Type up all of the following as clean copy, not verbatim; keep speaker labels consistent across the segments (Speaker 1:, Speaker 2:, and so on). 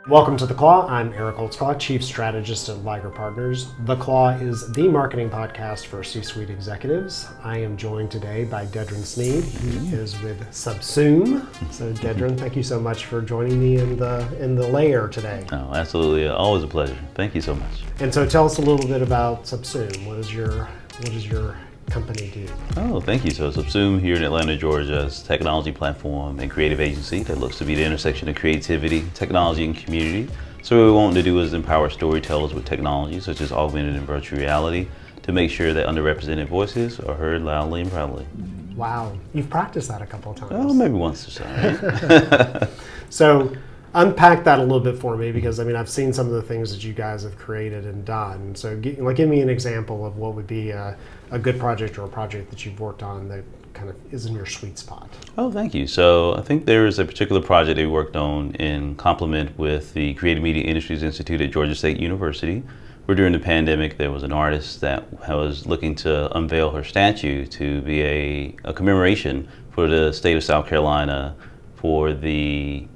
Speaker 1: Welcome to The Claw. I'm Eric Holtzclaw, Chief Strategist at Liger Partners. The Claw is the marketing podcast for C-suite executives. I am joined today by Dedren Snead. He is with Subsume. So Dedren, thank you so much for joining me in the lair today.
Speaker 2: Oh, absolutely. Always a pleasure. Thank you so much.
Speaker 1: And so tell us a little bit about Subsume. What does your company do?
Speaker 2: Oh, thank you. So Subsume here in Atlanta, Georgia is a technology platform and creative agency that looks to be the intersection of creativity, technology, and community. So what we want to do is empower storytellers with technology such as augmented and virtual reality to make sure that underrepresented voices are heard loudly and proudly.
Speaker 1: Wow, you've practiced that a couple of times.
Speaker 2: Oh, maybe once or so, right?
Speaker 1: So unpack that a little bit for me, because I've seen some of the things that you guys have created and done. So give me an example of what would be a good project or a project that you've worked on that kind of is in your sweet spot.
Speaker 2: Oh, thank you. So I think there is a particular project we worked on in complement with the Creative Media Industries Institute at Georgia State University, where during the pandemic there was an artist that was looking to unveil her statue to be a commemoration for the state of South Carolina for the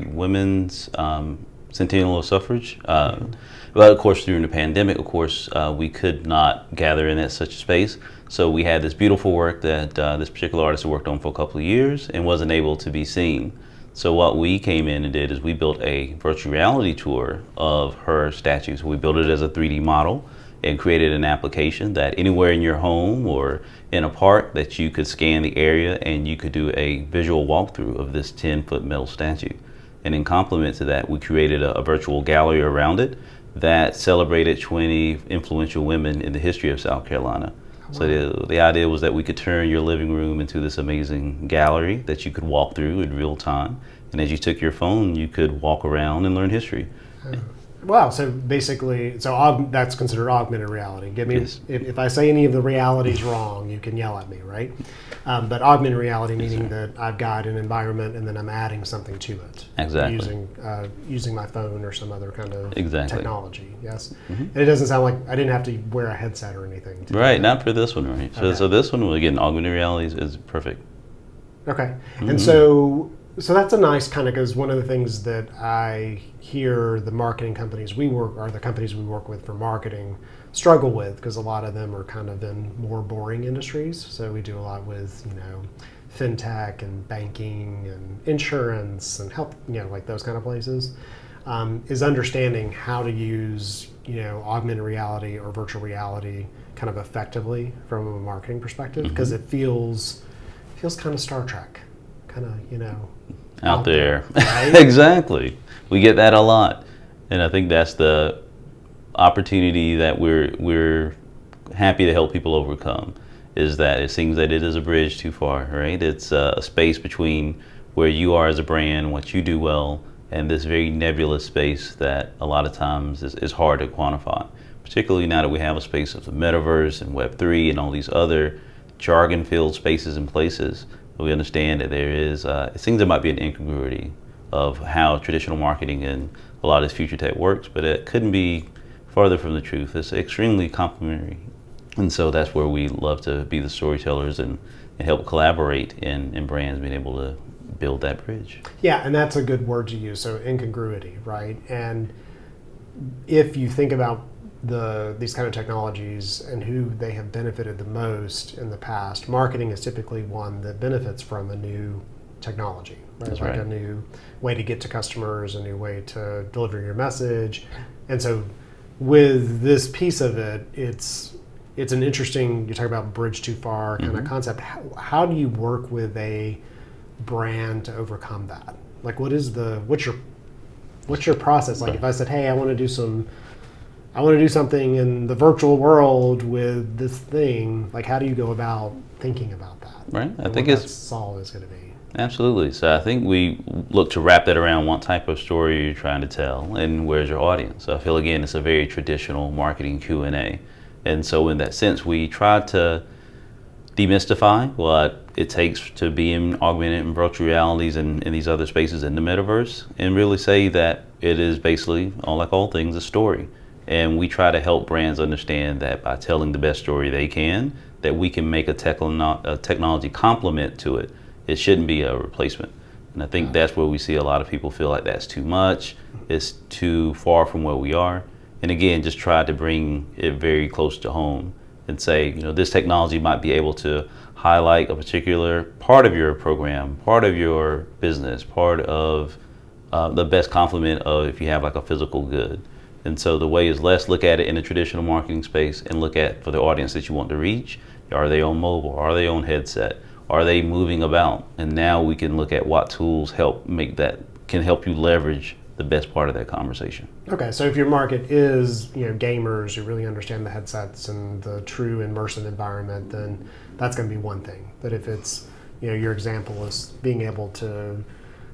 Speaker 2: women's centennial of suffrage. But of course, during the pandemic, we could not gather in at such a space. So we had this beautiful work that this particular artist had worked on for a couple of years and wasn't able to be seen. So what we came in and did is we built a virtual reality tour of her statue. So we built it as a 3D model and created an application that anywhere in your home or in a park that you could scan the area and you could do a visual walkthrough of this 10-foot metal statue. And in complement to that, we created a virtual gallery around it that celebrated 20 influential women in the history of South Carolina. Wow. So the idea was that we could turn your living room into this amazing gallery that you could walk through in real time. And as you took your phone, you could walk around and learn history.
Speaker 1: Wow, so basically, that's considered augmented reality.
Speaker 2: Yes.
Speaker 1: If I say any of the realities wrong, you can yell at me, right? But augmented reality meaning that I've got an environment and then I'm adding something to it.
Speaker 2: Exactly.
Speaker 1: Using my phone or some other kind of
Speaker 2: Exactly.
Speaker 1: yes?
Speaker 2: Mm-hmm.
Speaker 1: And it doesn't sound like I didn't have to wear a headset or anything.
Speaker 2: Right, not for this one, right?
Speaker 1: Okay.
Speaker 2: So this one, again, augmented reality is perfect.
Speaker 1: Okay,
Speaker 2: Mm-hmm.
Speaker 1: and so that's a nice kind of, because one of the things that I hear the marketing companies we work with for marketing struggle with, because a lot of them are kind of in more boring industries. So we do a lot with, fintech and banking and insurance and health, like those kind of places, is understanding how to use, augmented reality or virtual reality kind of effectively from a marketing perspective, because it feels kind of Star Trek. Kind of,
Speaker 2: out there.
Speaker 1: Right?
Speaker 2: Exactly. We get that a lot. And I think that's the opportunity that we're happy to help people overcome, is that it seems that it is a bridge too far, right? It's a space between where you are as a brand, what you do well, and this very nebulous space that a lot of times is hard to quantify, particularly now that we have a space of the metaverse and Web3 and all these other jargon-filled spaces and places. We understand that there is, it seems there might be an incongruity of how traditional marketing and a lot of this future tech works, but it couldn't be farther from the truth. It's extremely complementary. And so that's where we love to be the storytellers and help collaborate in brands being able to build that bridge.
Speaker 1: Yeah, and that's a good word to use, so incongruity, right? And if you think about these kind of technologies and who they have benefited the most in the past, marketing is typically one that benefits from a new technology, right?
Speaker 2: That's
Speaker 1: like
Speaker 2: right.
Speaker 1: A new way to get to customers, a new way to deliver your message. And so with this piece of it, it's an interesting, you talk about bridge too far kind of concept. How do you work with a brand to overcome that? Like what's your process? Like if I said, hey, I want to do something in the virtual world with this thing, like how do you go about thinking about that?
Speaker 2: Right. I think
Speaker 1: what that solve is going to be.
Speaker 2: Absolutely. So I think we look to wrap that around what type of story you're trying to tell and where's your audience. So I feel, again, it's a very traditional marketing Q&A. And so in that sense, we try to demystify what it takes to be in augmented and virtual realities and in these other spaces in the metaverse, and really say that it is basically, like all things, a story. And we try to help brands understand that by telling the best story they can, that we can make a technology complement to it. It shouldn't be a replacement. And I think that's where we see a lot of people feel like that's too much, it's too far from where we are. And again, just try to bring it very close to home and say, you know, this technology might be able to highlight a particular part of your program, part of your business, part of the best complement of if you have like a physical good. And so the way is, let's look at it in a traditional marketing space and look at, for the audience that you want to reach, are they on mobile? Are they on headset? Are they moving about? And now we can look at what tools can help you leverage the best part of that conversation.
Speaker 1: Okay, so if your market is, you know, gamers who really understand the headsets and the true immersive environment, then that's going to be one thing. But if it's, you know, your example is being able to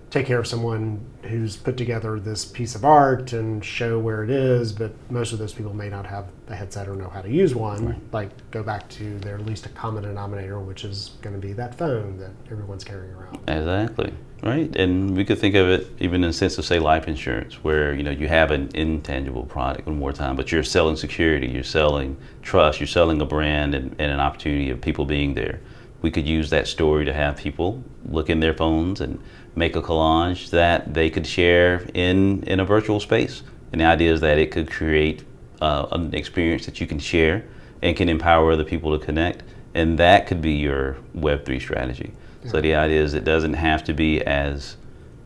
Speaker 1: take care of someone who's put together this piece of art and show where it is, but most of those people may not have a headset or know how to use one. Right. Like, go back to their least common denominator, which is going to be that phone that everyone's carrying around.
Speaker 2: Exactly. Right. And we could think of it even in the sense of, say, life insurance, where, you know, you have an intangible product one more time, but you're selling security, you're selling trust, you're selling a brand and an opportunity of people being there. We could use that story to have people look in their phones and make a collage that they could share in a virtual space. And the idea is that it could create an experience that you can share and can empower other people to connect. And that could be your Web3 strategy. Yeah. So the idea is it doesn't have to be as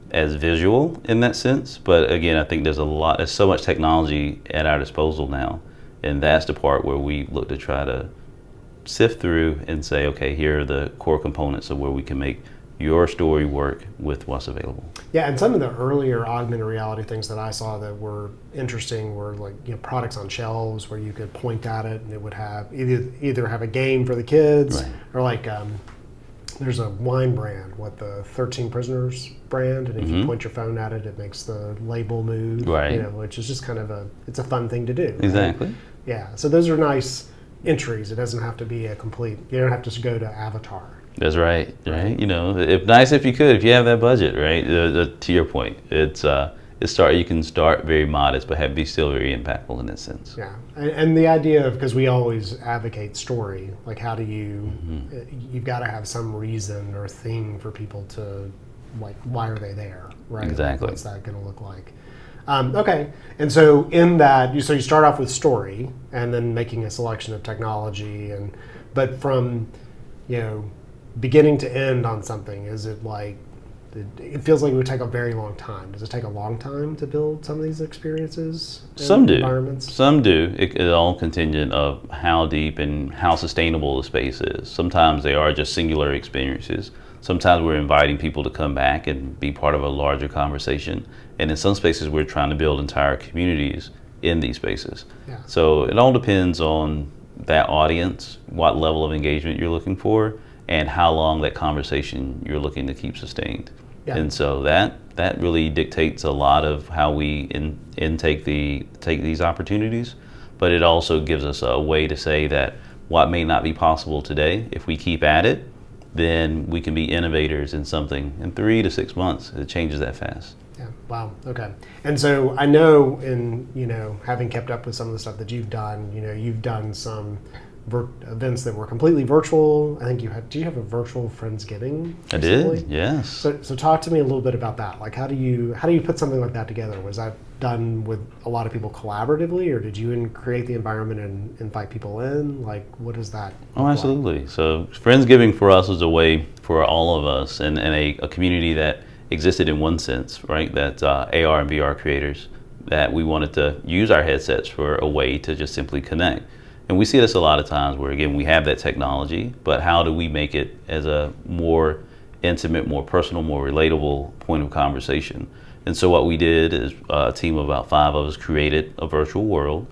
Speaker 2: visual in that sense. But again, I think there's so much technology at our disposal now. And that's the part where we look to try to sift through and say, okay, here are the core components of where we can make your story work with what's available.
Speaker 1: Yeah, and some of the earlier augmented reality things that I saw that were interesting were like, you know, products on shelves where you could point at it and it would have either have a game for the kids, right, or like there's a wine brand, the 13 Prisoners brand, and if you point your phone at it, it makes the label move,
Speaker 2: right,
Speaker 1: you know, which is just kind of it's a fun thing to do.
Speaker 2: Exactly.
Speaker 1: Right? Yeah, so those are nice entries. It doesn't have to be a complete, you don't have to go to Avatar.
Speaker 2: That's right, right. You know, if you have that budget, right? To your point, you can start very modest, but be still very impactful in that sense.
Speaker 1: Yeah, and the idea of, because we always advocate story, like how do you, you've got to have some reason or thing for people to, like, why are they there, right?
Speaker 2: Exactly.
Speaker 1: What's that going to look like? Okay, and so in that, you start off with story, and then making a selection of technology, but from, you know, beginning to end on something, is it like, it feels like it would take a very long time. Does it take a long time to build some of these experiences?
Speaker 2: Some do.
Speaker 1: Environments?
Speaker 2: Some do. It's all contingent of how deep and how sustainable the space is. Sometimes they are just singular experiences. Sometimes we're inviting people to come back and be part of a larger conversation. And in some spaces, we're trying to build entire communities in these spaces. Yeah. So it all depends on that audience, what level of engagement you're looking for, and how long that conversation you're looking to keep sustained. Yeah. And so that really dictates a lot of how we take these opportunities, but it also gives us a way to say that what may not be possible today, if we keep at it, then we can be innovators in something in 3 to 6 months. It changes that fast.
Speaker 1: Yeah. Wow. Okay. And so I know, having kept up with some of the stuff that you've done, you've done some events that were completely virtual. I think did you have a virtual Friendsgiving recently?
Speaker 2: I did, yes.
Speaker 1: So talk to me a little bit about that. Like, how do you put something like that together? Was that done with a lot of people collaboratively, or did you create the environment and invite people in? Like, what is that?
Speaker 2: Oh, absolutely. Like? So Friendsgiving for us was a way for all of us and a community that existed in one sense, right? That AR and VR creators, that we wanted to use our headsets for a way to just simply connect. And we see this a lot of times where, again, we have that technology, but how do we make it as a more intimate, more personal, more relatable point of conversation? And so what we did is a team of about 5 of us created a virtual world.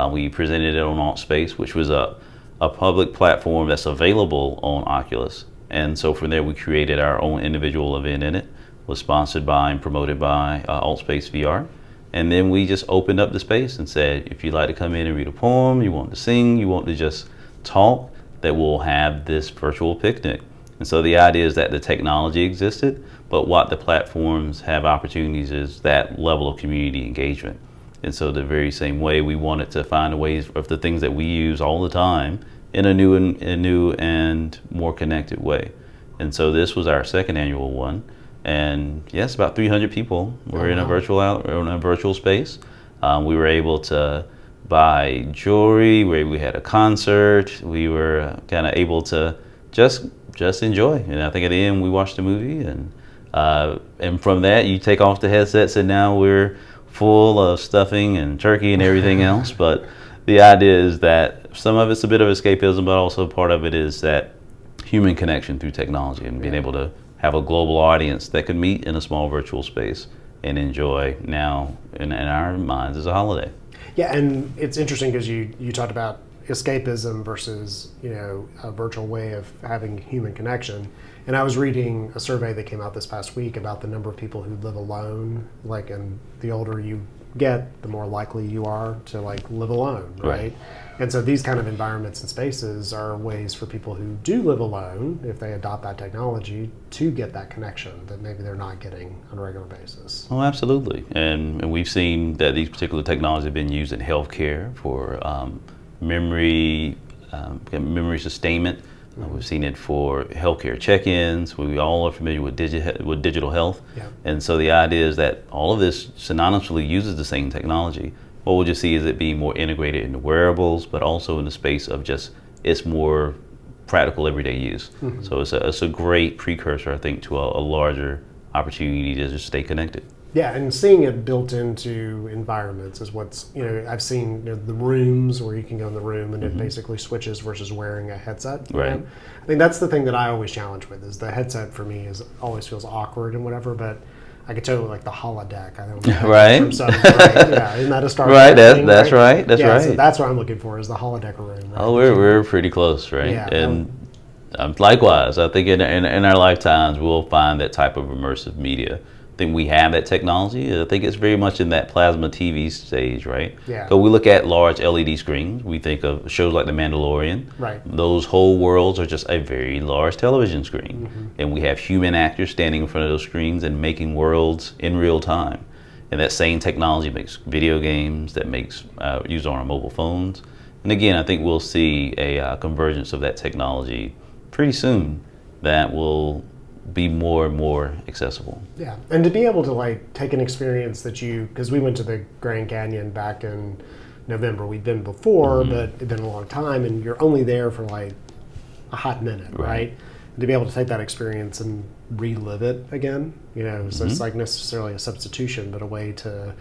Speaker 2: We presented it on AltSpace, which was a public platform that's available on Oculus. And so from there, we created our own individual event in it. It was sponsored by and promoted by AltSpace VR. And then we just opened up the space and said, if you'd like to come in and read a poem, you want to sing, you want to just talk, that we'll have this virtual picnic. And so the idea is that the technology existed, but what the platforms have opportunities is that level of community engagement. And so the very same way, we wanted to find ways of the things that we use all the time in a new and more connected way. And so this was our second annual one. And yes, about 300 people were in a virtual space. We were able to buy jewelry. We had a concert. We were kind of able to just enjoy. And I think at the end we watched a movie, and from that you take off the headsets, and now we're full of stuffing and turkey and everything else. But the idea is that some of it's a bit of escapism, but also part of it is that human connection through technology and being able to have a global audience that could meet in a small virtual space and enjoy now in our minds as a holiday.
Speaker 1: Yeah, and it's interesting because you talked about escapism versus, a virtual way of having human connection. And I was reading a survey that came out this past week about the number of people who live alone, and the older you get, the more likely you are to live alone, right? And so these kind of environments and spaces are ways for people who do live alone, if they adopt that technology, to get that connection that maybe they're not getting on a regular basis.
Speaker 2: Oh, absolutely. And we've seen that these particular technologies have been used in healthcare for memory sustainment. We've seen it for healthcare check-ins. We all are familiar with digital health.
Speaker 1: Yeah.
Speaker 2: And so the idea is that all of this synonymously uses the same technology. What we'll just see is it being more integrated into wearables, but also in the space of just its more practical everyday use. Mm-hmm. So it's a great precursor, I think, to a larger opportunity to just stay connected.
Speaker 1: Yeah, and seeing it built into environments is what's, I've seen the rooms where you can go in the room and it basically switches versus wearing a headset.
Speaker 2: Right.
Speaker 1: I think that's the thing that I always challenge with is the headset for me always feels awkward and whatever, but I could tell you the holodeck. I don't know.
Speaker 2: Right.
Speaker 1: From some, right? Yeah, isn't that a Star Trek
Speaker 2: right,
Speaker 1: thing,
Speaker 2: that's right. That's right.
Speaker 1: So that's what I'm looking for is the holodeck room. Right?
Speaker 2: Oh, we're pretty close, right?
Speaker 1: Yeah.
Speaker 2: And likewise, I think in our lifetimes we'll find that type of immersive media. I think we have that technology. I think it's very much in that plasma TV stage, right?
Speaker 1: Yeah.
Speaker 2: So we look at large LED screens. We think of shows like The Mandalorian.
Speaker 1: Right.
Speaker 2: Those whole worlds are just a very large television screen. Mm-hmm. And we have human actors standing in front of those screens and making worlds in real time. And that same technology makes video games, that makes used on our mobile phones. And again, I think we'll see a convergence of that technology pretty soon that will be more and more accessible.
Speaker 1: Yeah, and to be able to take an experience that because we went to the Grand Canyon back in November. We'd been before, but it'd been a long time, and you're only there for a hot minute, right? And to be able to take that experience and relive it again, so it's necessarily a substitution, but a way to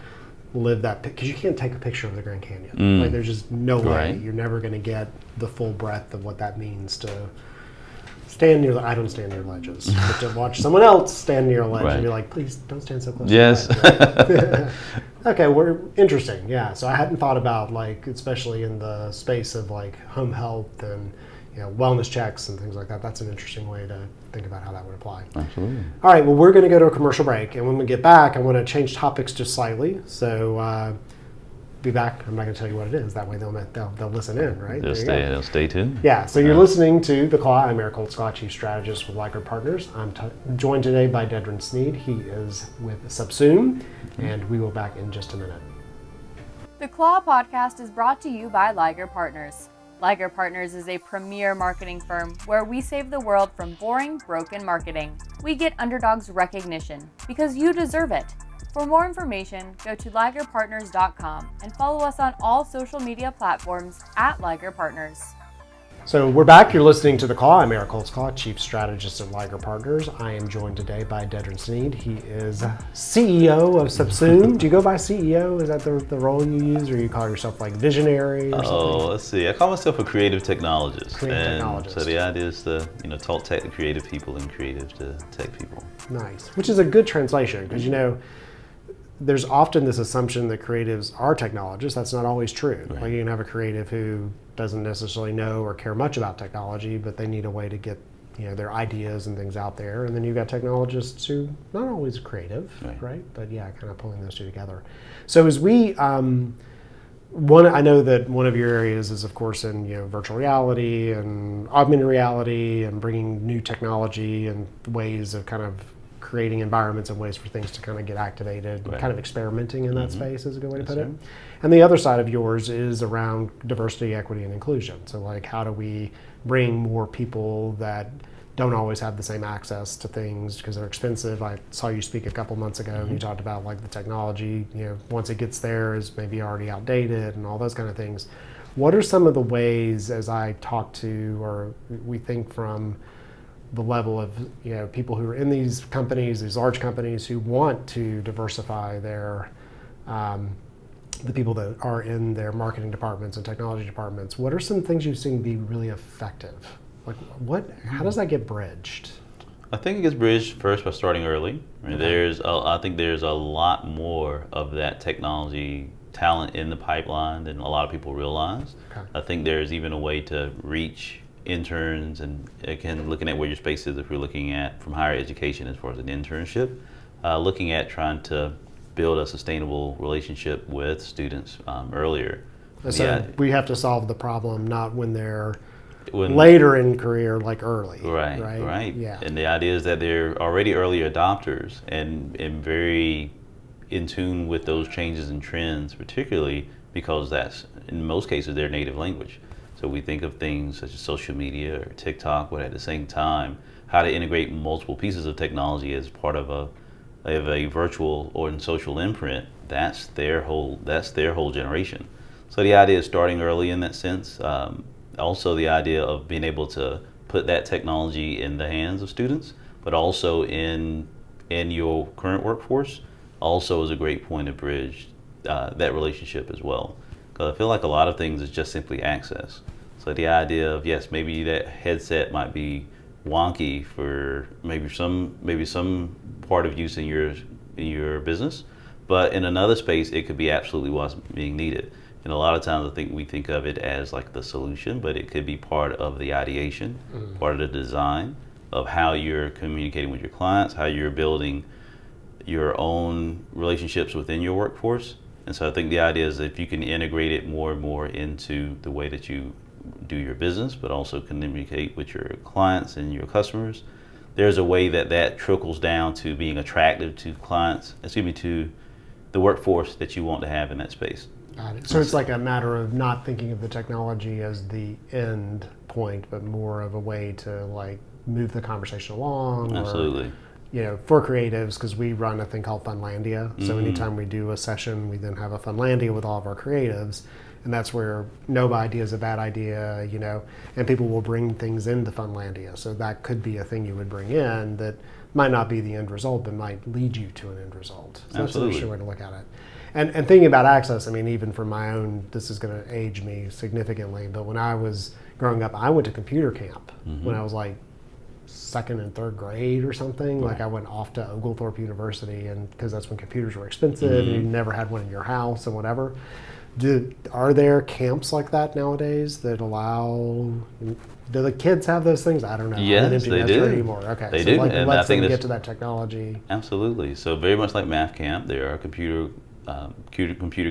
Speaker 1: live that, because you can't take a picture of the Grand Canyon. There's just no way. You're never going to get the full breadth of what that means to I don't stand near ledges, but to watch someone else stand near a ledge and be like, please don't stand so close.
Speaker 2: Yes.
Speaker 1: To the ledge. Okay, we're interesting. Yeah. So I hadn't thought about especially in the space of home health and wellness checks and things like that. That's an interesting way to think about how that would apply.
Speaker 2: Absolutely.
Speaker 1: All right. Well, we're going to go to a commercial break, and when we get back, I want to change topics just slightly. So. Be back. I'm not going to tell you what it is. That way they'll listen in, right?
Speaker 2: They'll stay tuned.
Speaker 1: Yeah. So you're listening to The Claw. I'm Eric Holtzclaw, Chief Strategist with Liger Partners. I'm joined today by Dedren Snead. He is with Subsume, and we will be back in just a minute.
Speaker 3: The Claw podcast is brought to you by Liger Partners. Liger Partners is a premier marketing firm where we save the world from boring, broken marketing. We get underdogs recognition because you deserve it. For more information, go to ligerpartners.com and follow us on all social media platforms at Liger Partners.
Speaker 1: So we're back. You're listening to The Claw. I'm Eric Holtzclaw, Chief Strategist at Liger Partners. I am joined today by Dedren Snead. He is CEO of Subsume. Do you go by CEO? Is that the role you use, or you call yourself visionary or something?
Speaker 2: Oh, let's see. I call myself a creative technologist.
Speaker 1: Technologist.
Speaker 2: So the idea is to talk tech to creative people and creative to tech people.
Speaker 1: Nice. Which is a good translation because there's often this assumption that creatives are technologists. That's not always true.
Speaker 2: Right.
Speaker 1: You can have a creative who doesn't necessarily know or care much about technology, but they need a way to get their ideas and things out there. And then you've got technologists who not always creative, right? But kind of pulling those two together. So as we, I know that one of your areas is of course in virtual reality and augmented reality and bringing new technology and ways of kind of creating environments and ways for things to kind of get activated, kind of experimenting in that space is a good way to put it. And the other side of yours is around diversity, equity, and inclusion. So how do we bring more people that don't always have the same access to things because they're expensive. I saw you speak a couple months ago, and you talked about like the technology, once it gets there is maybe already outdated and all those kind of things. What are some of the ways, as I talk to, or we think from the level of people who are in these companies, these large companies who want to diversify their the people that are in their marketing departments and technology departments, what are some things you've seen be really effective? Like how does that get bridged?
Speaker 2: I think it gets bridged first by starting early. Right?
Speaker 1: Okay.
Speaker 2: I think there's a lot more of that technology talent in the pipeline than a lot of people realize.
Speaker 1: Okay.
Speaker 2: I think there's even a way to reach interns, and again, looking at where your space is, if you're looking at from higher education as far as an internship, looking at trying to build a sustainable relationship with students earlier.
Speaker 1: So we have to solve the problem not when they're
Speaker 2: When,
Speaker 1: later in career, like early.
Speaker 2: Right.
Speaker 1: Yeah.
Speaker 2: And the idea is that they're already early adopters and very in tune with those changes and trends, particularly because that's, in most cases, their native language. So we think of things such as social media or TikTok, but at the same time, how to integrate multiple pieces of technology as part of a virtual or in social imprint. That's their whole generation. So the idea is starting early in that sense. Also the idea of being able to put that technology in the hands of students, but also in your current workforce, also is a great point to bridge that relationship as well. Because I feel like a lot of things is just simply access. So the idea of, yes, maybe that headset might be wonky for maybe some part of use in your business, but in another space it could be absolutely what's being needed. And a lot of times I think we think of it as like the solution, but it could be part of the ideation, part of the design of how you're communicating with your clients, how you're building your own relationships within your workforce. And so I think the idea is that if you can integrate it more and more into the way that you do your business, but also communicate with your clients and your customers, there's a way that trickles down to being attractive to to the workforce that you want to have in that space.
Speaker 1: Got it. So it's like a matter of not thinking of the technology as the end point, but more of a way to like move the conversation along.
Speaker 2: Absolutely.
Speaker 1: Or, for creatives, because we run a thing called Funlandia. So anytime we do a session, we then have a Funlandia with all of our creatives. And that's where no idea is a bad idea, and people will bring things into Funlandia. So that could be a thing you would bring in that might not be the end result, but might lead you to an end result. So that's an interesting way to look at it. And thinking about access, I mean, even from my own, this is going to age me significantly, but when I was growing up, I went to computer camp when I was like second and third grade or something. Like I went off to Oglethorpe University, and because that's when computers were expensive and you never had one in your house and whatever. Are there camps like that nowadays that allow? Do the kids have those things? I don't know.
Speaker 2: Yes, they do.
Speaker 1: Anymore. Okay,
Speaker 2: they
Speaker 1: so
Speaker 2: do.
Speaker 1: Like
Speaker 2: and
Speaker 1: let
Speaker 2: I think
Speaker 1: them get to that technology.
Speaker 2: Absolutely. So very much like math camp, there are computer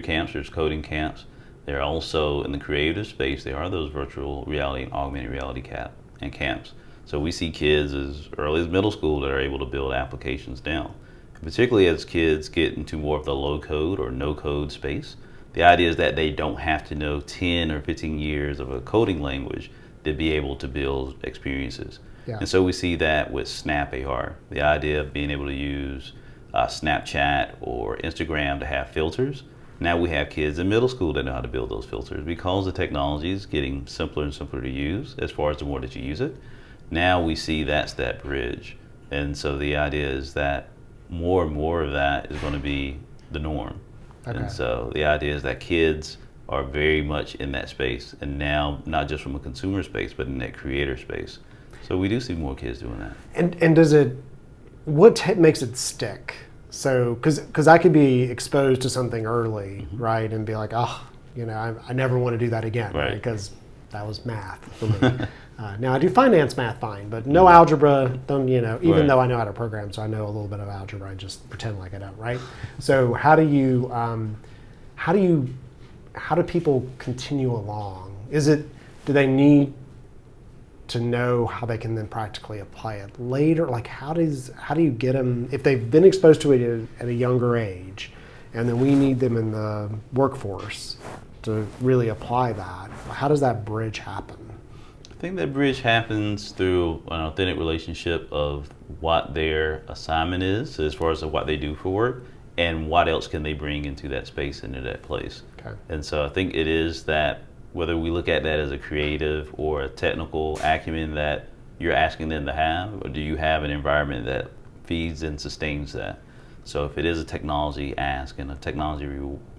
Speaker 2: camps. There's coding camps. There are also in the creative space. There are those virtual reality and augmented reality camps. So we see kids as early as middle school that are able to build applications now. Particularly as kids get into more of the low code or no code space. The idea is that they don't have to know 10 or 15 years of a coding language to be able to build experiences.
Speaker 1: Yeah.
Speaker 2: And so we see that with Snap AR, the idea of being able to use Snapchat or Instagram to have filters. Now we have kids in middle school that know how to build those filters because the technology is getting simpler and simpler to use as far as the more that you use it. Now we see that's that bridge. And so the idea is that more and more of that is going to be the norm.
Speaker 1: Okay.
Speaker 2: And so the idea is that kids are very much in that space, and now not just from a consumer space, but in that creator space. So we do see more kids doing that.
Speaker 1: And does it? What makes it stick? So because I could be exposed to something early, right, and be like, oh, I never want to do that again, right? Because that was math for me. Now I do finance math fine, but no algebra. Don't even though I know how to program, so I know a little bit of algebra. I just pretend like I don't, right? So how do people continue along? Do they need to know how they can then practically apply it later? Like how do you get them if they've been exposed to it at a younger age, and then we need them in the workforce to really apply that? How does that bridge happen?
Speaker 2: I think that bridge happens through an authentic relationship of what their assignment is, as far as what they do for work, and what else can they bring into that space, into that place.
Speaker 1: Okay.
Speaker 2: And so I think it is that, whether we look at that as a creative or a technical acumen that you're asking them to have, or do you have an environment that feeds and sustains that? So if it is a technology ask and a technology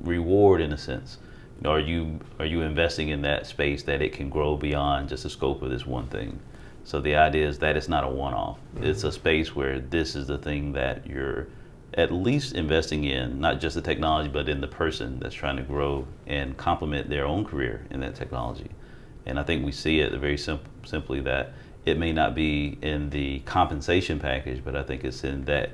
Speaker 2: reward in a sense, are you investing in that space that it can grow beyond just the scope of this one thing? So the idea is that it's not a one-off. Mm-hmm. It's a space where this is the thing that you're at least investing in, not just the technology, but in the person that's trying to grow and complement their own career in that technology. And I think we see it very simply that it may not be in the compensation package, but I think it's in that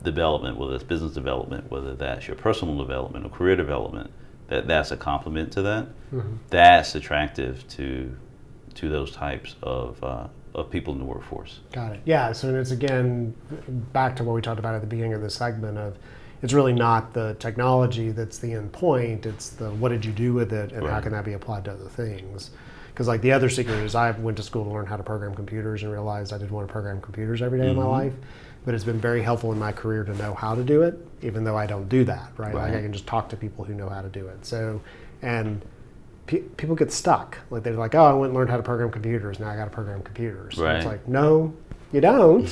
Speaker 2: development, whether it's business development, whether that's your personal development or career development, that's a complement to that. Mm-hmm. That's attractive to those types of people in the workforce.
Speaker 1: Got it. Yeah, so it's again, back to what we talked about at the beginning of this segment of, it's really not the technology that's the end point, it's the what did you do with it and how can that be applied to other things. Because like the other secret is I went to school to learn how to program computers and realized I didn't want to program computers every day of my life, but it's been very helpful in my career to know how to do it, even though I don't do that, right? Like I can just talk to people who know how to do it. So, and people get stuck. Like they're like, oh, I went and learned how to program computers. Now I got to program computers.
Speaker 2: Right.
Speaker 1: And it's like, no, you don't.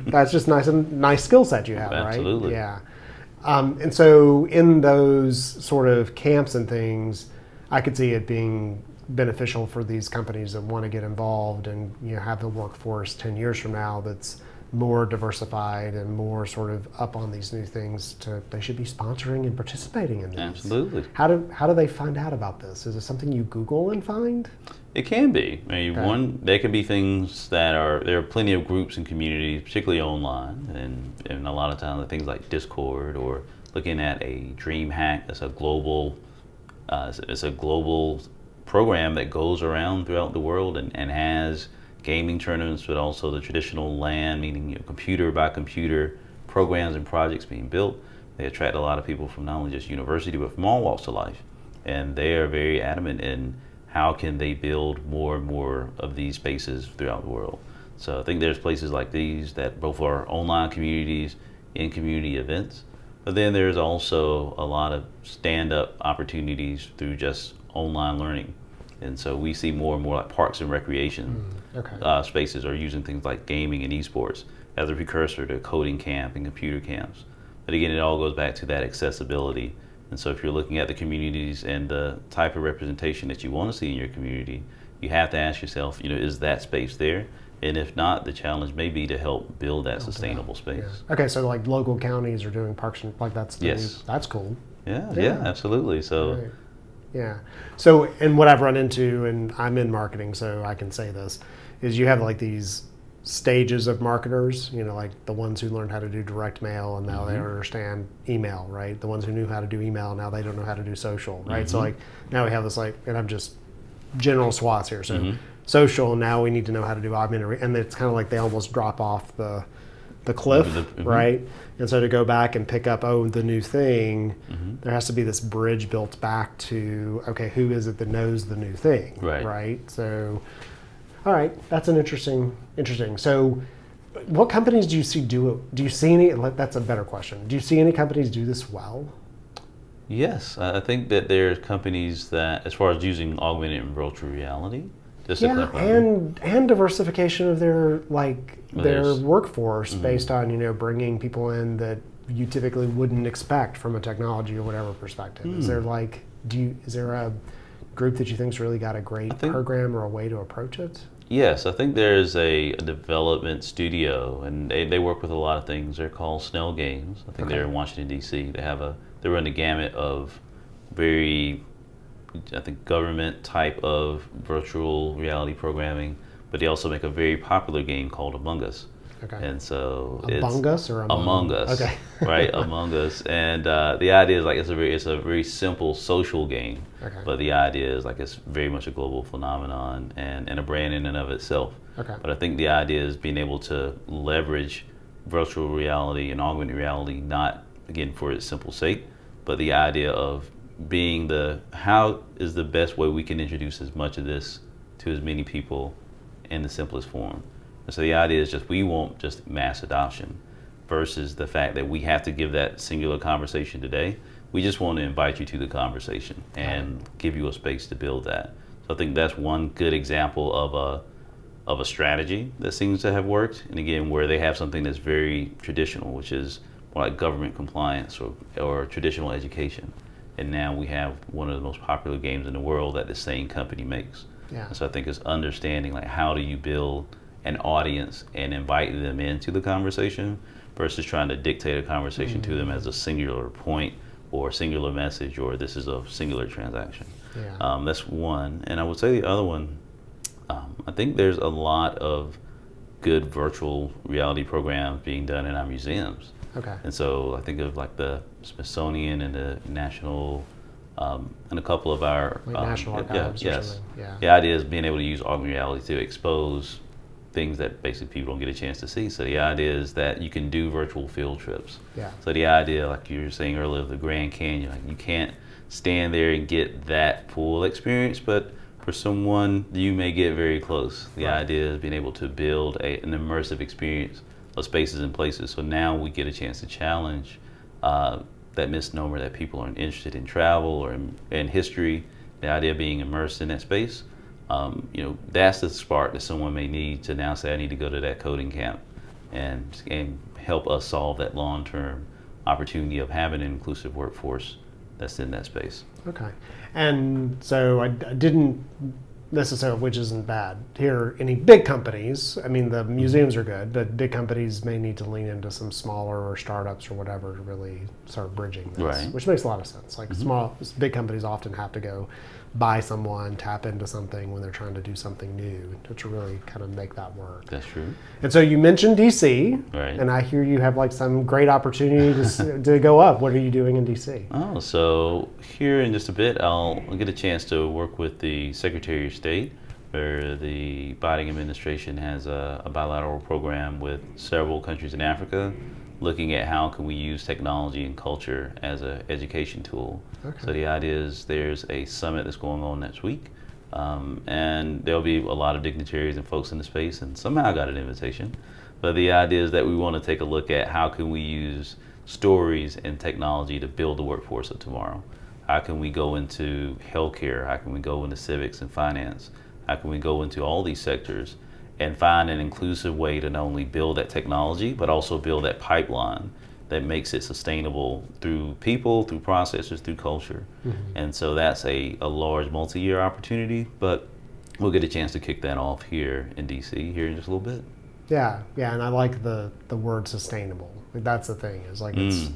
Speaker 1: That's just nice skill set you have,
Speaker 2: Absolutely.
Speaker 1: right? Yeah. And so in those sort of camps and things, I could see it being beneficial for these companies that want to get involved and have the workforce 10 years from now that's more diversified and more sort of up on these new things. They should be sponsoring and participating in these.
Speaker 2: Absolutely.
Speaker 1: How do they find out about this? Is it something you Google and find?
Speaker 2: It can be. I mean, there can be things there are plenty of groups and communities, particularly online, and a lot of times things like Discord or looking at a Dream Hack. That's a global, it's a global program that goes around throughout the world and has gaming tournaments, but also the traditional LAN, meaning computer by computer programs and projects being built. They attract a lot of people from not only just university, but from all walks of life. And they are very adamant in how can they build more and more of these spaces throughout the world. So I think there's places like these that both are online communities and community events, but then there's also a lot of stand-up opportunities through just online learning. And so we see more and more like parks and recreation spaces are using things like gaming and esports as a precursor to coding camp and computer camps. But again, it all goes back to that accessibility. And so if you're looking at the communities and the type of representation that you want to see in your community, you have to ask yourself, is that space there? And if not, the challenge may be to help build that sustainable space.
Speaker 1: Yeah. Okay, so like local counties are doing parks and that's that's cool.
Speaker 2: Yeah, absolutely. So.
Speaker 1: Right. Yeah. So, and what I've run into, and I'm in marketing, so I can say this, is you have like these stages of marketers, like the ones who learned how to do direct mail and now they don't understand email, right? The ones who knew how to do email, now they don't know how to do social, right? So like now we have this and I'm just general swaths here. So social, now we need to know how to do augmented, and it's kind of like they almost drop off the cliff, right? And so to go back and pick up, the new thing, there has to be this bridge built back to, okay, who is it that knows the new thing, right? So, all right, that's an interesting. So what companies do you see do it? Do you see any, that's a better question. Do you see any companies do this well?
Speaker 2: Yes, I think that there's companies that, as far as using augmented and virtual reality,
Speaker 1: and diversification of their workforce based on bringing people in that you typically wouldn't expect from a technology or whatever perspective. Is there is there a group that you think's really got a great program or a way to approach it?
Speaker 2: Yes, I think there's a development studio, and they work with a lot of things. They're called Snell Games. I think they're in Washington D.C. They run the gamut of very, government type of virtual reality programming, but they also make a very popular game called Among Us. Okay. And so
Speaker 1: Among Us or
Speaker 2: Among Us, okay. Right? Among Us, and the idea is it's a very simple social game, but the idea is it's very much a global phenomenon and a brand in and of itself. Okay. But I think the idea is being able to leverage virtual reality and augmented reality, not again for its simple sake, but the idea of being how is the best way we can introduce as much of this to as many people in the simplest form. And so the idea is just we want just mass adoption versus the fact that we have to give that singular conversation today. We just want to invite you to the conversation and give you a space to build that. So I think that's one good example of a strategy that seems to have worked. And again, where they have something that's very traditional, which is more like government compliance or traditional education. And now we have one of the most popular games in the world that the same company makes.
Speaker 1: Yeah.
Speaker 2: So I think it's understanding like how do you build an audience and invite them into the conversation versus trying to dictate a conversation to them as a singular point or a singular message or this is a singular transaction.
Speaker 1: Yeah.
Speaker 2: That's one. And I would say the other one, I think there's a lot of good virtual reality programs being done in our museums.
Speaker 1: Okay.
Speaker 2: And so I think of like the Smithsonian and the National, and a couple of our
Speaker 1: National Archives or
Speaker 2: yes.
Speaker 1: something. Yeah.
Speaker 2: The idea is being able to use augmented reality to expose things that basically people don't get a chance to see. So the idea is that you can do virtual field trips.
Speaker 1: Yeah.
Speaker 2: So the idea, like you were saying earlier, of the Grand Canyon, like you can't stand there and get that full experience, but for someone, you may get very close. The idea is being able to build an immersive experience of spaces and places. So now we get a chance to challenge that misnomer that people aren't interested in travel or in history. The idea of being immersed in that space. That's the spark that someone may need to now say, I need to go to that coding camp and help us solve that long-term opportunity of having an inclusive workforce that's in that space.
Speaker 1: Okay. And so I didn't necessarily, which isn't bad, hear any big companies. I mean, the museums are good, but big companies may need to lean into some smaller or startups or whatever to really start bridging this,
Speaker 2: Right.
Speaker 1: which makes a lot of sense. Like big companies often have to go buy someone, tap into something when they're trying to do something new to really kind of make that work.
Speaker 2: That's true.
Speaker 1: And so you mentioned DC,
Speaker 2: Right.
Speaker 1: and I hear you have like some great opportunity to go up. What are you doing in DC?
Speaker 2: Oh, so here in just a bit, I'll get a chance to work with the Secretary of State, where the Biden administration has a bilateral program with several countries in Africa, looking at how can we use technology and culture as an education tool.
Speaker 1: Okay.
Speaker 2: So the idea is there's a summit that's going on next week, and there'll be a lot of dignitaries and folks in the space, and somehow I got an invitation. But the idea is that we want to take a look at how can we use stories and technology to build the workforce of tomorrow. How can we go into healthcare? How can we go into civics and finance? How can we go into all these sectors and find an inclusive way to not only build that technology, but also build that pipeline that makes it sustainable through people, through processes, through culture. And so that's a large multi-year opportunity, but we'll get a chance to kick that off here in DC here in just a little bit.
Speaker 1: Yeah, and I like the word sustainable. That's the thing, is like it's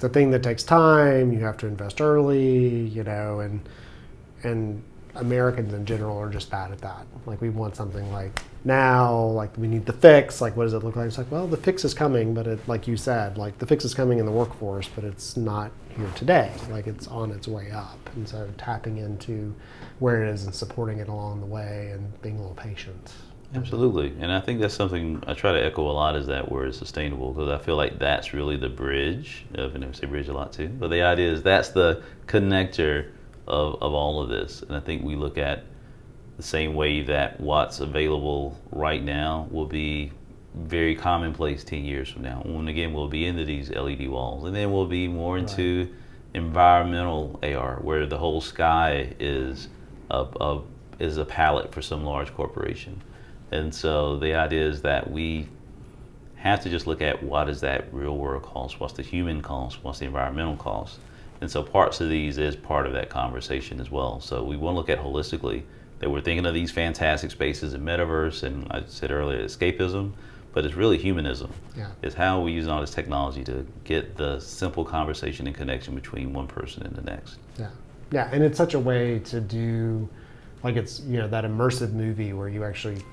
Speaker 1: a thing that takes time, you have to invest early, and Americans in general are just bad at that. Like we want something like now, like we need the fix, like what does it look like? It's like, well, the fix is coming, but like you said, like the fix is coming in the workforce, but it's not here today. Like it's on its way up. And so tapping into where it is and supporting it along the way and being a little patient.
Speaker 2: Absolutely. And I think that's something I try to echo a lot, is that word sustainable, because I feel like that's really the bridge. And I say bridge a lot too, but the idea is that's the connector of all of this. And I think we look at the same way that what's available right now will be very commonplace 10 years from now. When again, we'll be into these LED walls, and then we'll be more into environmental AR, where the whole sky is a palette for some large corporation. And so the idea is that we have to just look at what is that real world cost, what's the human cost, what's the environmental cost. And so parts of these is part of that conversation as well. So we want to look at holistically that we're thinking of these fantastic spaces in metaverse, and I said earlier, escapism, but it's really humanism.
Speaker 1: Yeah.
Speaker 2: It's how we use all this technology to get the simple conversation and connection between one person and the next.
Speaker 1: Yeah, and it's such a way to do, like it's, that immersive movie where you actually,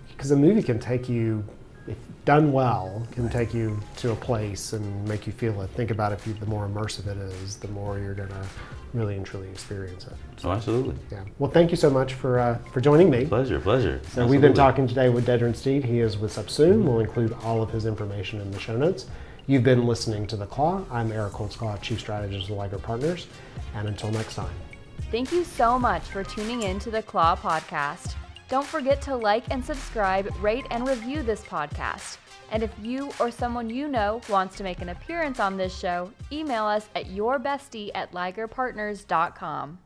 Speaker 1: because a movie can take you, if done well, can take you to a place and make you feel it. Think about it, the more immersive it is, the more you're going to really and truly experience it.
Speaker 2: Oh, absolutely.
Speaker 1: Yeah. Well, thank you so much for joining me.
Speaker 2: Pleasure.
Speaker 1: So
Speaker 2: Absolutely.
Speaker 1: we've been talking today with Dedren Snead. He is with Subsume. We'll include all of his information in the show notes. You've been listening to The Claw. I'm Eric Holtzclaw, Chief Strategist of Liger Partners. And until next time.
Speaker 3: Thank you so much for tuning in to the Claw podcast. Don't forget to like and subscribe, rate and review this podcast. And if you or someone you know wants to make an appearance on this show, email us at yourbestie@ligerpartners.com.